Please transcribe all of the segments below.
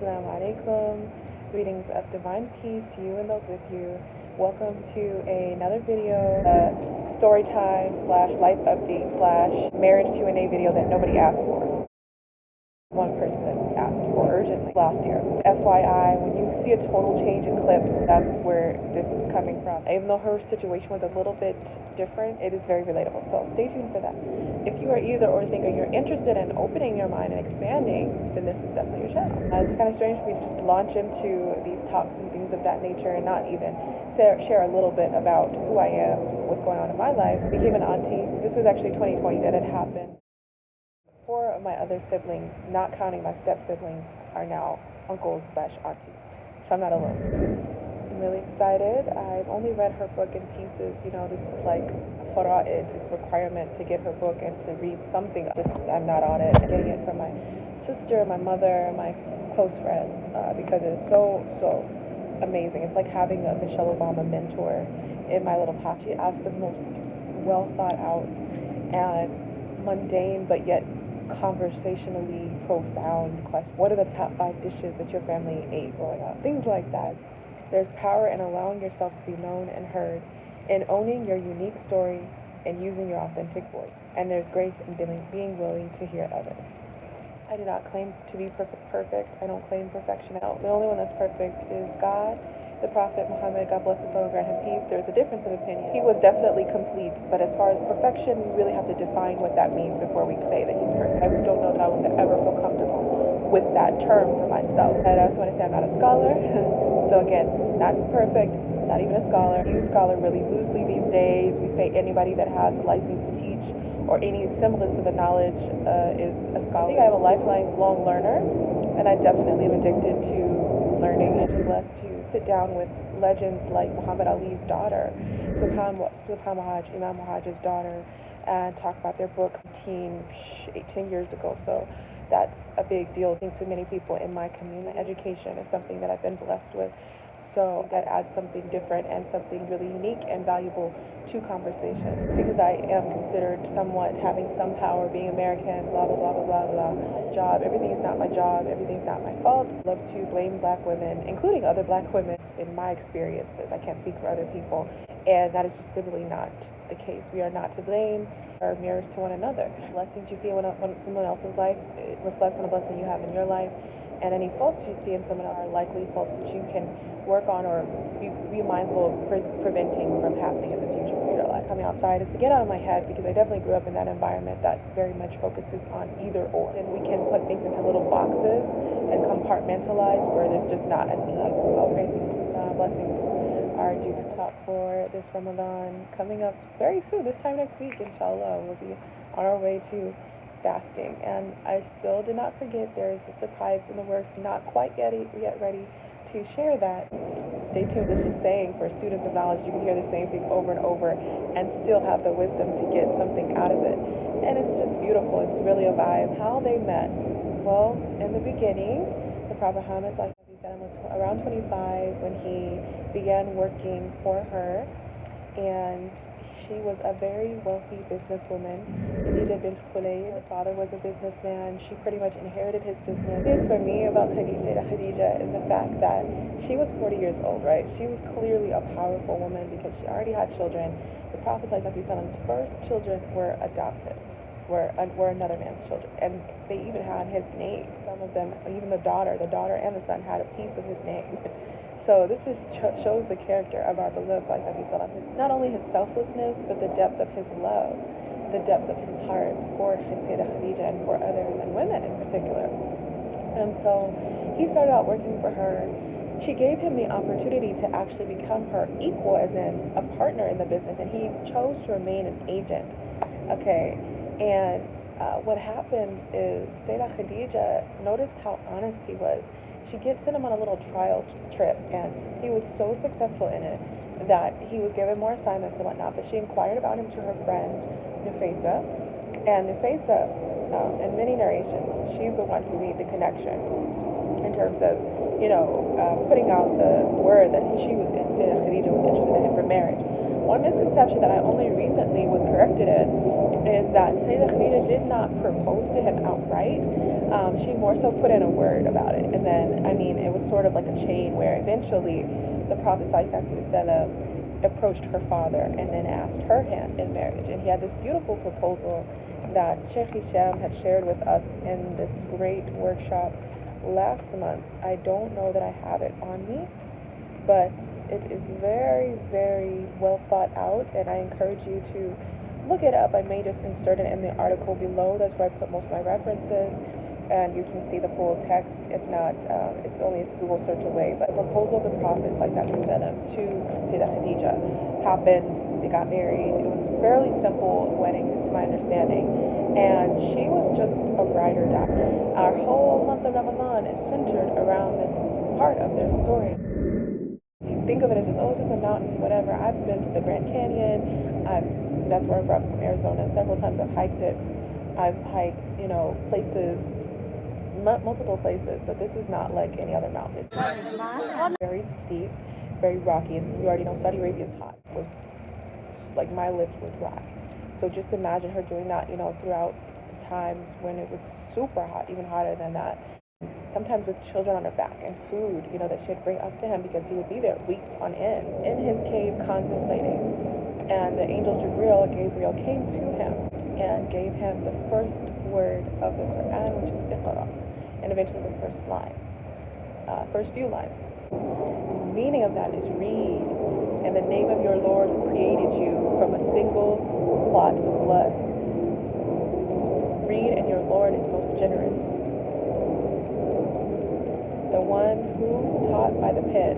Assalamu alaikum. Greetings of divine peace to you and those with you. Welcome to another video, story time slash life update slash marriage Q&A video that nobody asked for. One person asked for urgently last year. FYI, when you see a total change in clips, that's where this is coming from. Even though her situation was a little bit different, it is very relatable. So stay tuned for that. If you are either or think you're interested in opening your mind and expanding, then this is definitely your channel. It's kind of strange for me to just launch into these talks and things of that nature and not even share a little bit about who I am, what's going on in my life. I became an auntie. This was actually 2020 that it happened. 4 of my other siblings, not counting my step-siblings, are now uncles slash aunties. So I'm not alone. I'm really excited. I've only read her book in pieces. You know, this is like fara'id. It's a requirement to get her book and to read something. I'm not on it. I'm getting it from my sister, my mother, my close friends, because it's so amazing. It's like having a Michelle Obama mentor in my little pocket. She asks the most well thought out and mundane but yet conversationally profound question. What are the top 5 dishes that your family ate growing up? Things like that. There's power in allowing yourself to be known and heard, in owning your unique story and using your authentic voice. And there's grace in being willing to hear others. I do not claim to be perfect. I don't claim perfection. The only one that's perfect is God. The Prophet Muhammad, God bless his soul and grant him peace. There's a difference of opinion. He was definitely complete, but as far as perfection, we really have to define what that means before we say that he's perfect. I don't know that I will ever feel comfortable with that term for myself. And I just want to say I'm not a scholar. So again, not perfect, not even a scholar. We use scholar really loosely these days. We say anybody that has a license to teach or any semblance of the knowledge is a scholar. I think I have a lifelong learner, and I definitely am addicted to learning. I'm blessed to sit down with legends like Muhammad Ali's daughter, Imam Muhajir's daughter, and talk about their book 18 years ago. So that's a big deal, I think, to many people in my community. Education is something that I've been blessed with. So that adds something different and something really unique and valuable to conversation. Because I am considered somewhat having some power, being American, blah, blah, blah, blah, blah, blah. Job, everything is not my job, everything's not my fault. I love to blame black women, including other black women, in my experiences. I can't speak for other people. And that is just simply not the case. We are not to blame. We are mirrors to one another. Blessings you see in someone else's life, it reflects on a blessing you have in your life. And any faults you see in someone else are likely faults that you can work on or be mindful of preventing from happening in the future for your life. Coming outside is to get out of my head, because I definitely grew up in that environment that very much focuses on either or. And we can put things into little boxes and compartmentalize where there's just not a need. All blessings are due to talk for this Ramadan coming up very soon. This time next week, inshallah, we'll be on our way to fasting. And I still did not forget there is a surprise in the works, not quite yet ready to share that. Stay tuned. This is saying for students of knowledge, you can hear the same thing over and over and still have the wisdom to get something out of it. And it's just beautiful. It's really a vibe. How they met. Well, in the beginning, the Prophet Muhammad, like he said, was around 25 when he began working for her, and she was a very wealthy businesswoman. Khadijah bint Khuwaylid. Her father was a businessman. She pretty much inherited his business. What is for me about Khadijah is the fact that she was 40 years old, right? She was clearly a powerful woman because she already had children. The Prophet's first children were adopted, were another man's children. And they even had his name. Some of them, even the daughter and the son had a piece of his name. So this shows the character of our beloved Salafis. Not only his selflessness, but the depth of his love, the depth of his heart for Khadijah and for others, and women in particular. And so he started out working for her. She gave him the opportunity to actually become her equal, as in a partner in the business, and he chose to remain an agent. Okay, and what happened is Sayyidah Khadijah noticed how honest he was. She sent him on a little trial trip, and he was so successful in it that he was given more assignments and whatnot. But she inquired about him to her friend Nufaysa, and Nufaysa, in many narrations, she's the one who made the connection in terms of, putting out the word that Khadijah was interested in him for marriage. One misconception that I only recently was corrected in is that Sayyidah Khadijah did not propose to him outright. She more so put in a word about it. And then, I mean, it was sort of like a chain where eventually the Prophet ﷺ approached her father and then asked her hand in marriage. And he had this beautiful proposal that Sheikh Hisham had shared with us in this great workshop last month. I don't know that I have it on me, but it is very, very well thought out, and I encourage you to look it up. I may just insert it in the article below. That's where I put most of my references, and you can see the full text. If not, it's only a Google search away. But the proposal of the Prophet to Sayyidah Khadijah happened. They got married. It was a fairly simple wedding, to my understanding, and she was just a bride or die. Our whole month of Ramadan is centered around this part of their story. You think of it as just, oh, it's just a mountain, whatever. I've been to the Grand Canyon. That's where I'm from Arizona. Several times I've hiked it. I've hiked, places, multiple places, but this is not like any other mountain. It's very steep, very rocky, and you already know Saudi Arabia is hot. It was like my lips were dry. So just imagine her doing that, throughout the times when it was super hot, even hotter than that. Sometimes with children on her back and food, that she'd bring up to him because he would be there weeks on end in his cave contemplating. And the angel Gabriel came to him and gave him the first word of the Quran, which is Iqra, and eventually the first few lines. The meaning of that is read, and the name of your Lord who created you from a single clot of blood. Read, and your Lord is most generous. The one who, taught by the pen,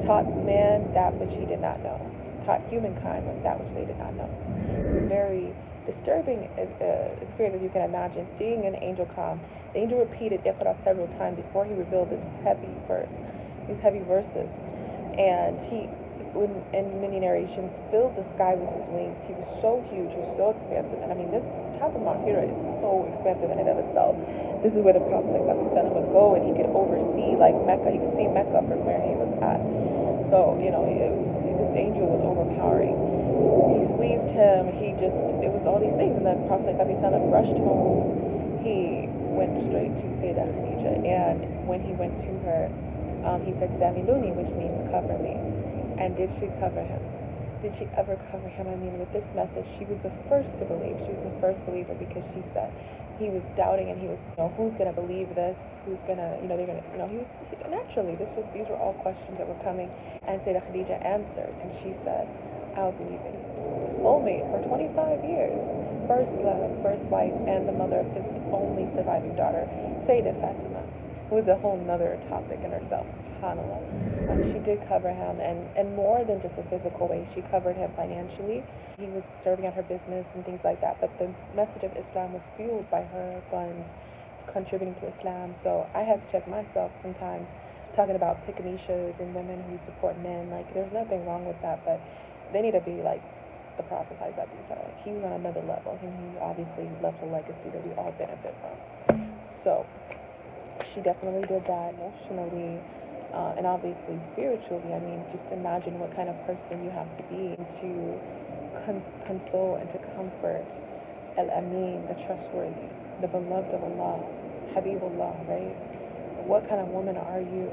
taught man that which he did not know, taught humankind that which they did not know. It's a very disturbing experience, as you can imagine, seeing an angel come. The angel repeated Iqra several times before he revealed these heavy verses. And he, in many narrations, filled the sky with his wings. He was so huge, he was so expansive. And I mean, this top of Mount Hira is so expansive in and of itself. This is where the Prophet ﷺ would go, and he could oversee like Mecca. He could see Mecca from where he was at. So, this angel was overpowering. He squeezed him. It was all these things. And then Prophet ﷺ rushed home. He went straight to Sayyidah Khadijah. And when he went to her, he said, Zamiluni, which means cover me. And did she cover him? Did she ever cover him? I mean, with this message, she was the first to believe. She was the first believer because she said, he was doubting, and he was, who's going to believe this? Who's going to, they're going to, naturally, these were all questions that were coming. And Sayyidah Khadijah answered, and she said, I'll believe it. Soulmate for 25 years. First love, first wife, and the mother of his only surviving daughter, Sayyidah Fatima, who is a whole nother topic in herself. SubhanAllah. She did cover him, and more than just a physical way. She covered him financially. He was serving at her business and things like that, but the message of Islam was fueled by her funds contributing to Islam. So I have to check myself sometimes, talking about pick-me-shows and women who support men. Like, there's nothing wrong with that, but they need to be like the Prophet. Like, he was on another level, and he obviously left a legacy that we all benefit from. So she definitely did that emotionally. And obviously spiritually. I mean, just imagine what kind of person you have to be to console and to comfort Al-Amin, the trustworthy, the beloved of Allah, Habibullah, right? What kind of woman are you?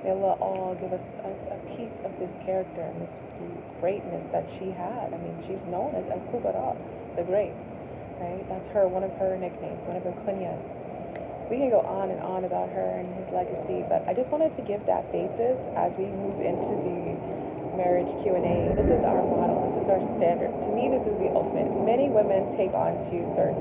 May Allah all give us a piece of this character and this greatness that she had. I mean, she's known as Al-Kubara, the Great, right? That's one of her nicknames, one of her kunyas. We can go on and on about her and his legacy, but I just wanted to give that basis as we move into the marriage Q&A. This is our model. This is our standard. To me, this is the ultimate. Many women take on to certain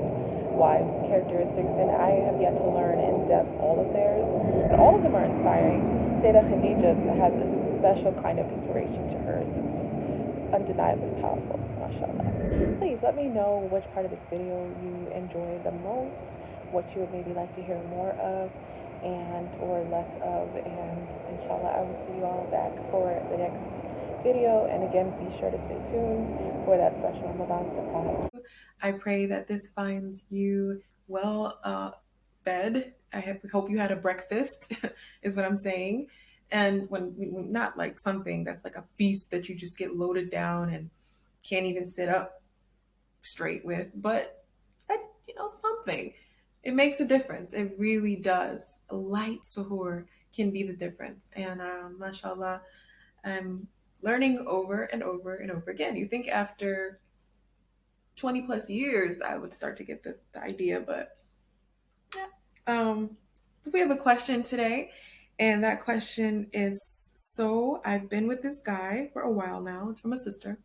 wives' characteristics, and I have yet to learn in depth all of theirs. But all of them are inspiring. Sayyidah Khadijah has a special kind of inspiration to her. It's just undeniably powerful. MashaAllah. Please let me know which part of this video you enjoyed the most, what you would maybe like to hear more of and or less of, and inshallah I will see you all back for the next video. And again, be sure to stay tuned for that special Ramadan surprise. I pray that this finds you well fed. I hope you had a breakfast is what I'm saying, And when not like something that's like a feast that you just get loaded down and can't even sit up straight with, but something. It makes a difference. It really does. A light suhoor can be the difference. And mashallah, I'm learning over and over and over again. You think after 20 plus years I would start to get the idea, but yeah. We have a question today, and that question is, so I've been with this guy for a while now. It's from a sister.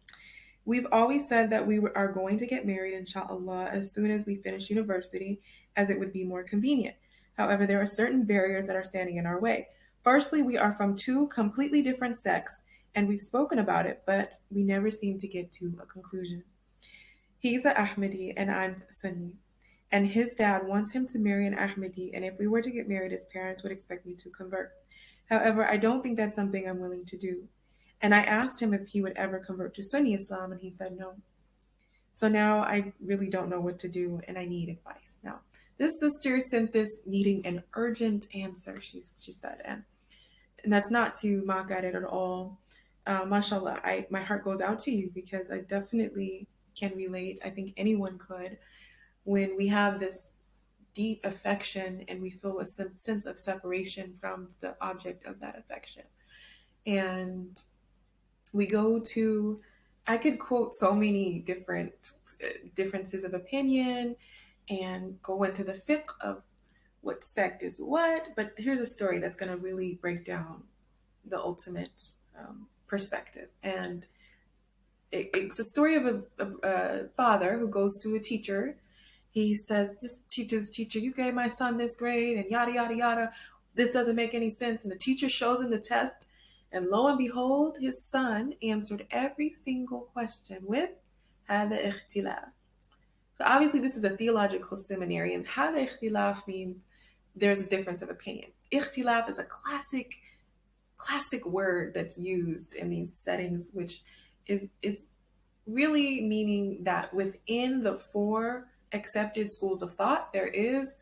We've always said that we are going to get married, inshallah, as soon as we finish university, as it would be more convenient. However, there are certain barriers that are standing in our way. Firstly, we are from two completely different sects, and we've spoken about it, but we never seem to get to a conclusion. He's a Ahmadi, and I'm Sunni. And his dad wants him to marry an Ahmadi, and if we were to get married, his parents would expect me to convert. However, I don't think that's something I'm willing to do. And I asked him if he would ever convert to Sunni Islam, and he said no. So now I really don't know what to do, and I need advice. Now, this sister sent this needing an urgent answer, she said, and that's not to mock at it at all. Mashallah, my heart goes out to you because I definitely can relate. I think anyone could when we have this deep affection and we feel a sense of separation from the object of that affection. And we go to, I could quote so many different differences of opinion and go into the fiqh of what sect is what, but here's a story that's going to really break down the ultimate perspective. And it's a story of a father who goes to a teacher. He says, this teacher, you gave my son this grade and yada, yada, yada. This doesn't make any sense. And the teacher shows him the test. And lo and behold, his son answered every single question with هذا اختلاف. So obviously this is a theological seminary, and هذا اختلاف means there's a difference of opinion. Ikhtilaf is a classic word that's used in these settings, which it's really meaning that within the four accepted schools of thought, there is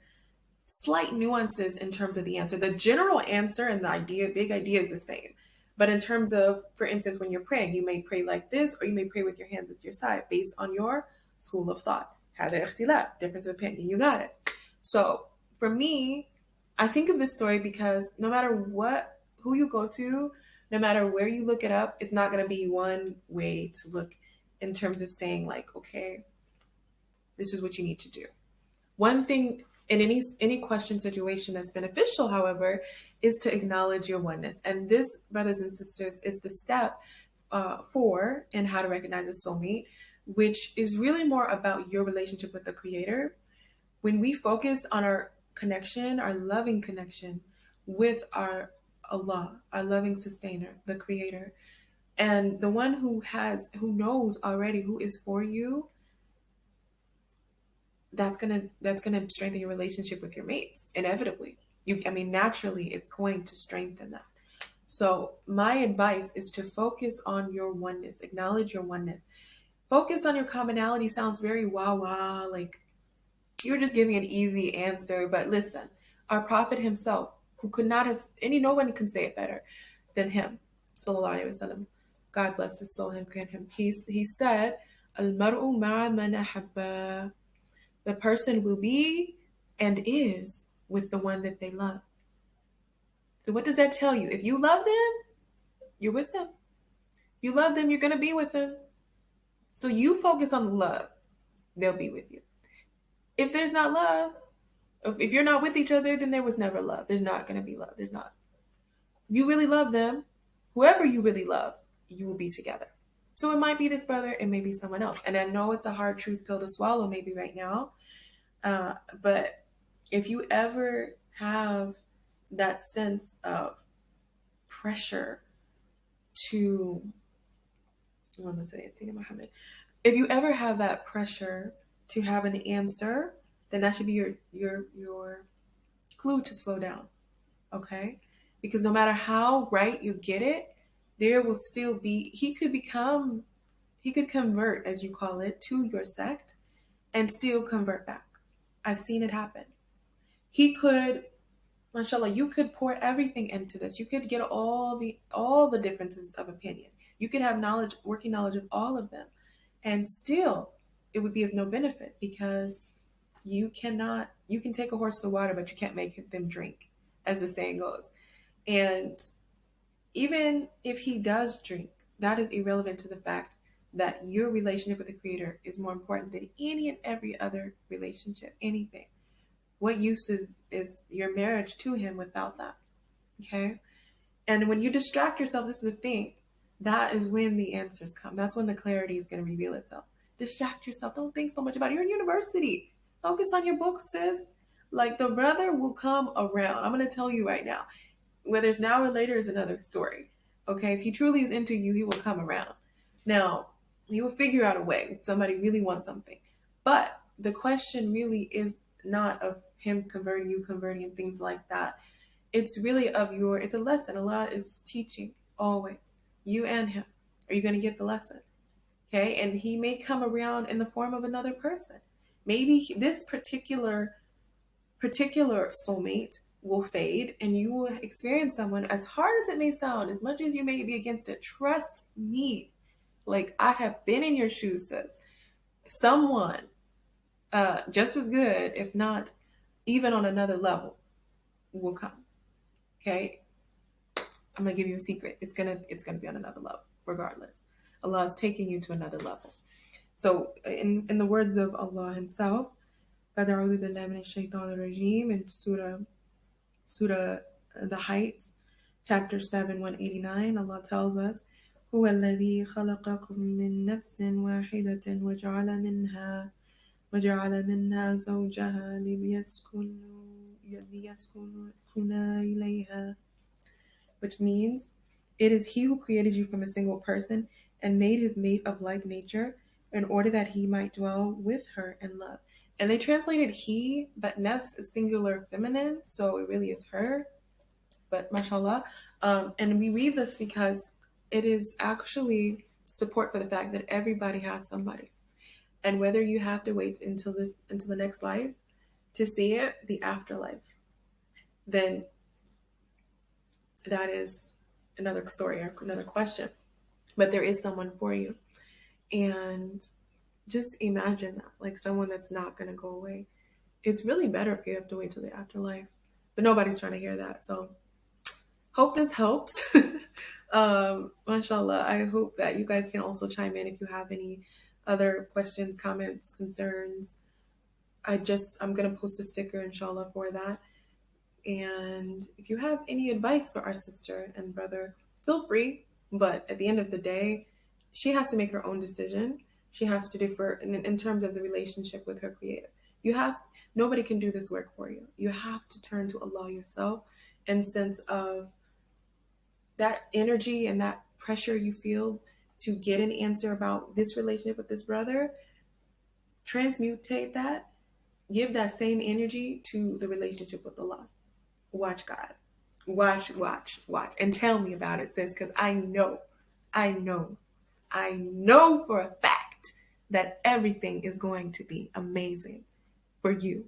slight nuances in terms of the answer. The general answer and the big idea is the same. But in terms of, for instance, when you're praying, you may pray like this, or you may pray with your hands at your side based on your school of thought. هذا اختلاف, difference of opinion. You got it. So for me, I think of this story because no matter who you go to, no matter where you look it up, it's not going to be one way to look in terms of saying like, okay, this is what you need to do. One thing in any question situation that's beneficial, however, is to acknowledge your oneness. And this, brothers and sisters, is the step 4 in how to recognize a soulmate, which is really more about your relationship with the Creator. When we focus on our connection, our loving connection with our Allah, our loving sustainer, the Creator, and the one who knows already who is for you, that's gonna strengthen your relationship with your mates inevitably. Naturally, it's going to strengthen that. So my advice is to focus on your oneness, acknowledge your oneness. Focus on your commonality sounds very wah, like you're just giving an easy answer. But listen, our Prophet himself, who could not have, no one can say it better than him, sallallahu alaihi wasallam. God bless his soul and grant him peace. He said, "Al-mar'u ma'a man ahabba." The person will be and is with the one that they love. So what does that tell you? If you love them, you're with them. If you love them, you're going to be with them. So you focus on the love, they'll be with you. If there's not love, if you're not with each other, then there was never love. There's not going to be love. There's not. You really love them. Whoever you really love, you will be together. So it might be this brother, it may be someone else. And I know it's a hard truth pill to swallow maybe right now. But if you ever have that sense of pressure to, if you ever have that pressure to have an answer, then that should be your clue to slow down, okay? Because no matter how right you get it, there will still be, he could convert, as you call it, to your sect and still convert back. I've seen it happen. He could mashallah, you could pour everything into this. You could get all the differences of opinion. You could have knowledge, working knowledge of all of them, and still it would be of no benefit, because you can take a horse to water, but you can't make them drink, as the saying goes. And even if he does drink, that is irrelevant to the fact that your relationship with the Creator is more important than any and every other relationship, anything. What use is your marriage to him without that? Okay? And when you distract yourself, this is the thing, that is when the answers come. That's when the clarity is going to reveal itself. Distract yourself. Don't think so much about it. You're in university. Focus on your books, sis. Like, the brother will come around. I'm going to tell you right now. Whether it's now or later is another story. Okay? If he truly is into you, he will come around. Now, he will figure out a way if somebody really wants something. But the question really is not of him converting you, converting, and things like that. It's really it's a lesson. Allah is teaching always, you and him. Are you going to get the lesson? Okay. And he may come around in the form of another person. Maybe this particular soulmate will fade, and you will experience someone, as hard as it may sound, as much as you may be against it. Trust me. Like, I have been in your shoes, sis. Someone just as good, if not even on another level, will come. Okay, I'm gonna give you a secret. It's gonna be on another level, regardless. Allah is taking you to another level. So, in the words of Allah Himself, فَدَعُوذُ بِاللَّهِ مِنَ الشَّيْطَانِ الرَّجِيمِ, in Surah The Heights, chapter 7, 189, Allah tells us, هُوَ الَّذِي خَلَقَكُم مِّن نَّفْسٍ وَاحِدَةٍ وَجَعَلَ مِنْهَا زَوْجَهَا لِيَسْكُنَا إِلَيْهَا, which means it is He who created you from a single person and made his mate of like nature in order that he might dwell with her in love. And they translated he, but nafs is singular feminine, so it really is her. But mashallah. And we read this because it is actually support for the fact that everybody has somebody. And whether you have to wait until the next life to see it, the afterlife, then that is another story or another question. But there is someone for you. And just imagine that, like someone that's not going to go away. It's really better if you have to wait till the afterlife. But nobody's trying to hear that. So hope this helps. Mashallah, I hope that you guys can also chime in if you have any other questions, comments, concerns. I'm going to post a sticker, inshallah, for that. And if you have any advice for our sister and brother, feel free. But at the end of the day, she has to make her own decision. She has to differ in terms of the relationship with her Creator. Nobody can do this work for you. You have to turn to Allah yourself, in sense of that energy and that pressure you feel to get an answer about this relationship with this brother. Transmutate that. Give that same energy to the relationship with Allah. Watch God. Watch. And tell me about it, sis, because I know for a fact that everything is going to be amazing for you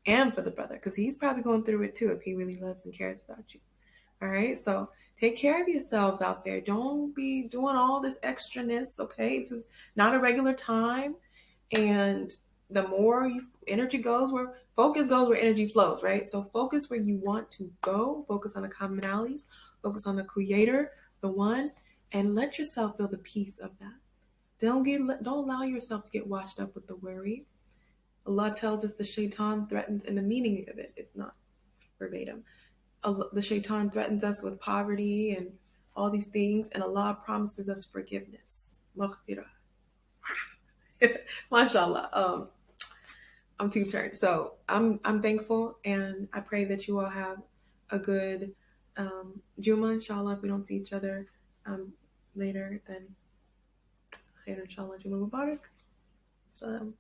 and for the brother, because he's probably going through it too if he really loves and cares about you. All right, so take care of yourselves out there. Don't be doing all this extraness, okay? This is not a regular time, and the more energy goes where focus goes, where energy flows, right? So focus where you want to go. Focus on the commonalities. Focus on the Creator, the One, and let yourself feel the peace of that. Don't allow yourself to get washed up with the worry. Allah tells us the shaitan threatens, and the meaning of it is not verbatim. The shaitan threatens us with poverty and all these things, and Allah promises us forgiveness. Maghfirah. Mashallah. I'm two-turned. So I'm thankful, and I pray that you all have a good Juma, inshallah. If we don't see each other later, then khair, inshallah. Juma Mubarak. Salam.